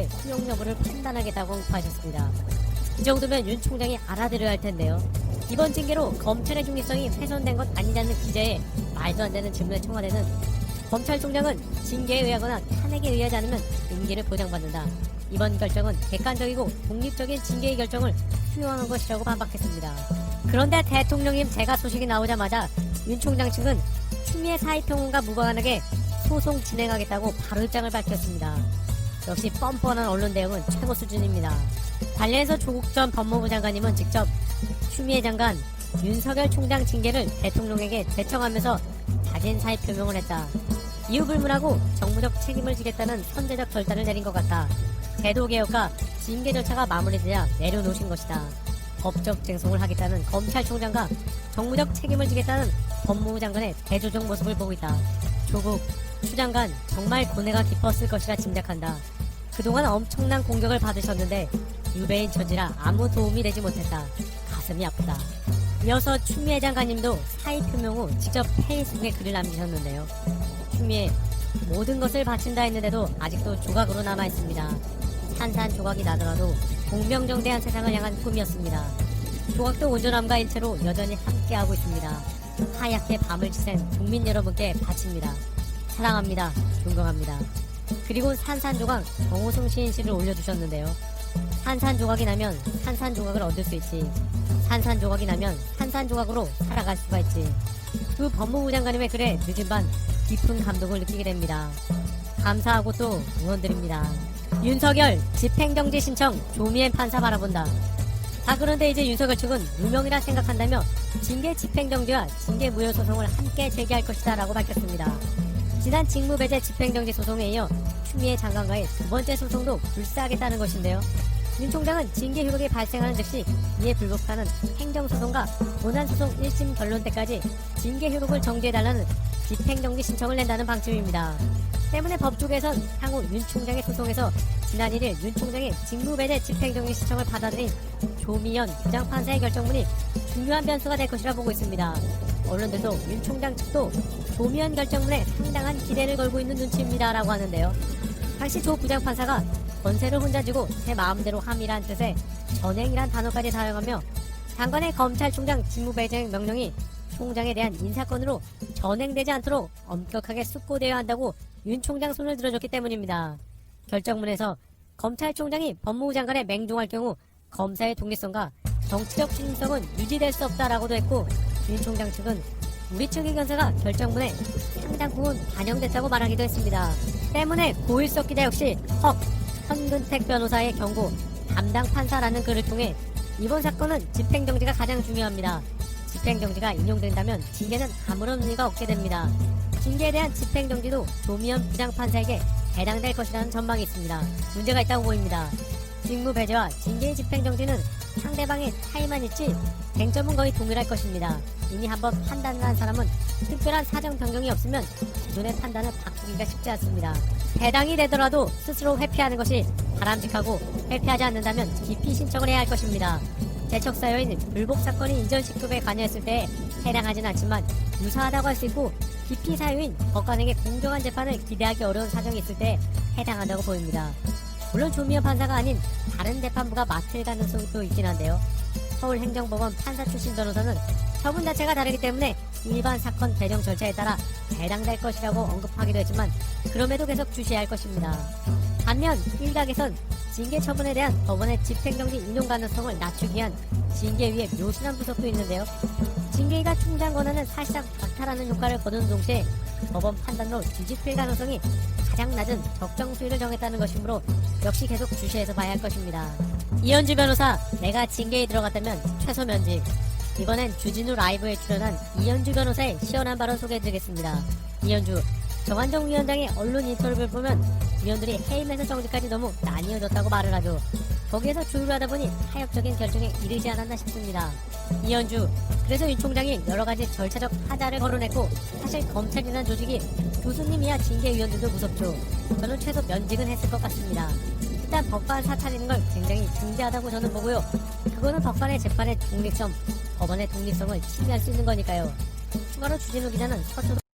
징계의 수용 여부를 판단하겠다고 공표하셨습니다. 이 정도면 윤 총장이 알아들어야 할 텐데요. 이번 징계로 검찰의 중립성이 훼손된 것 아니냐는 기자의 말도 안 되는 질문에 청와대는 검찰총장은 징계에 의하거나 탄핵에 의하지 않으면 임기를 보장받는다. 이번 결정은 객관적이고 독립적인 징계의 결정을 수용한 것이라고 반박했습니다. 그런데 대통령님 제가 소식이 나오자마자 윤 총장 측은 추미애 사의평론가 무관하게 소송 진행하겠다고 바로 입장을 밝혔습니다. 역시 뻔뻔한 언론 대응은 최고 수준입니다. 관련해서 조국 전 법무부 장관님은 직접 추미애 장관, 윤석열 총장 징계를 대통령에게 제청하면서 자진 사의 표명을 했다. 이유 불문하고 정무적 책임을 지겠다는 선제적 결단을 내린 것 같다. 제도개혁과 징계 절차가 마무리되자 내려놓으신 것이다. 법적 쟁송을 하겠다는 검찰총장과 정무적 책임을 지겠다는 법무부 장관의 대조적 모습을 보고 있다. 조국, 추 장관 정말 고뇌가 깊었을 것이라 짐작한다. 그동안 엄청난 공격을 받으셨는데 유배인 처지라 아무 도움이 되지 못했다. 가슴이 아프다. 이어서 추미애 장관님도 사의 표명 후 직접 페이스북에 글을 남기셨는데요. 추미애, 모든 것을 바친다 했는데도 아직도 조각으로 남아있습니다. 산산조각이 나더라도 공명정대한 세상을 향한 꿈이었습니다. 조각도 온전함과 일체로 여전히 함께하고 있습니다. 하얗게 밤을 지샌 국민 여러분께 바칩니다. 사랑합니다. 존경합니다. 그리고 산산조각 정호승 시인시를 올려주셨는데요. 산산조각이 나면 산산조각을 얻을 수 있지. 산산조각이 나면 산산조각으로 살아갈 수가 있지. 두 법무부 장관님의 글에 늦은 밤 깊은 감동을 느끼게 됩니다. 감사하고 또 응원드립니다. 윤석열 집행정지 신청 조미애 판사 바라본다. 그런데 이제 윤석열 측은 무명이라 생각한다며 징계 집행정지와 징계 무효 소송을 함께 제기할 것이다 라고 밝혔습니다. 지난 직무배제 집행정지 소송에 이어 추미애 장관과의 두 번째 소송도 불사하겠다는 것인데요. 윤 총장은 징계 효력이 발생하는 즉시 이에 불복하는 행정소송과 본안소송 1심 결론 때까지 징계 효력을 정지해달라는 집행정지 신청을 낸다는 방침입니다. 때문에 법조계에선 향후 윤 총장의 소송에서 지난 1일 윤 총장의 직무배제 집행정지 신청을 받아들인 조미연 부장판사의 결정문이 중요한 변수가 될 것이라 보고 있습니다. 언론들도 윤 총장 측도 조미연 결정문에 상당한 기대를 걸고 있는 눈치입니다 라고 하는데요. 당시 조 부장판사가 권세를 혼자 쥐고 제 마음대로 함이란 뜻의 전행이란 단어까지 사용하며 장관의 검찰총장 직무배제 명령이 총장에 대한 인사권으로 전행되지 않도록 엄격하게 숙고되어야 한다고 윤 총장 손을 들어줬기 때문입니다. 결정문에서 검찰총장이 법무부 장관에 맹종할 경우 검사의 독립성과 정치적 책임성은 유지될 수 없다라고도 했고 윤 총장 측은 우리 측 의견서가 결정문에 상당 부분 반영됐다고 말하기도 했습니다. 때문에 고일석 기자 역시 현근택 변호사의 경고 담당 판사라는 글을 통해 이번 사건은 집행정지가 가장 중요합니다. 집행정지가 인용된다면 징계는 아무런 의미가 없게 됩니다. 징계에 대한 집행정지도 조미연 부장판사에게 해당될 것이라는 전망이 있습니다. 문제가 있다고 보입니다. 직무배제와 징계의 집행정지는 상대방의 차이만 있지 쟁점은 거의 동일할 것입니다. 이미 한번 판단을 한 사람은 특별한 사정 변경이 없으면 기존의 판단을 바꾸기가 쉽지 않습니다. 해당이 되더라도 스스로 회피하는 것이 바람직하고 회피하지 않는다면 기피 신청을 해야 할 것입니다. 재척사유인 불복 사건이 인전식급에 관여했을 때 해당하진 않지만 유사하다고 할 수 있고 기피 사유인 법관에게 공정한 재판을 기대하기 어려운 사정이 있을 때 해당한다고 보입니다. 물론 조미연 판사가 아닌 다른 재판부가 맡을 가능성도 있긴 한데요. 서울행정법원 판사 출신 변호사는 처분 자체가 다르기 때문에 일반 사건 배정 절차에 따라 해당될 것이라고 언급하기도 했지만 그럼에도 계속 주시해야 할 것입니다. 반면 일각에선 징계 처분에 대한 법원의 집행정지 인용 가능성을 낮추기 위한 징계위의 묘신한 분석도 있는데요. 징계위가 총장 권한을 사실상 박탈하는 효과를 거두는 동시에 법원 판단으로 뒤집힐 가능성이 가장 낮은 적정 수위를 정했다는 것이므로 역시 계속 주시해서 봐야 할 것입니다. 이현주 변호사, 내가 징계에 들어갔다면 최소 면직. 이번엔 주진우 라이브에 출연한 이현주 변호사의 시원한 발언 소개해드리겠습니다. 이현주, 정한정 위원장의 언론 인터뷰를 보면 위원들이 해임에서 정지까지 너무 나뉘어졌다고 말을 하죠. 거기에서 조율을 하다 보니 타협적인 결정에 이르지 않았나 싶습니다. 이현주, 그래서 윤 총장이 여러가지 절차적 하자를 거론했고 사실 검찰이라는 조직이 교수님이야 징계위원들도 무섭죠. 저는 최소 면직은 했을 것 같습니다. 일단 법관 사찰이는 걸 굉장히 중대하다고 저는 보고요. 그거는 법관의 재판의 독립성, 법원의 독립성을 침해할 수 있는 거니까요. 추가로 주진우 기자는 서초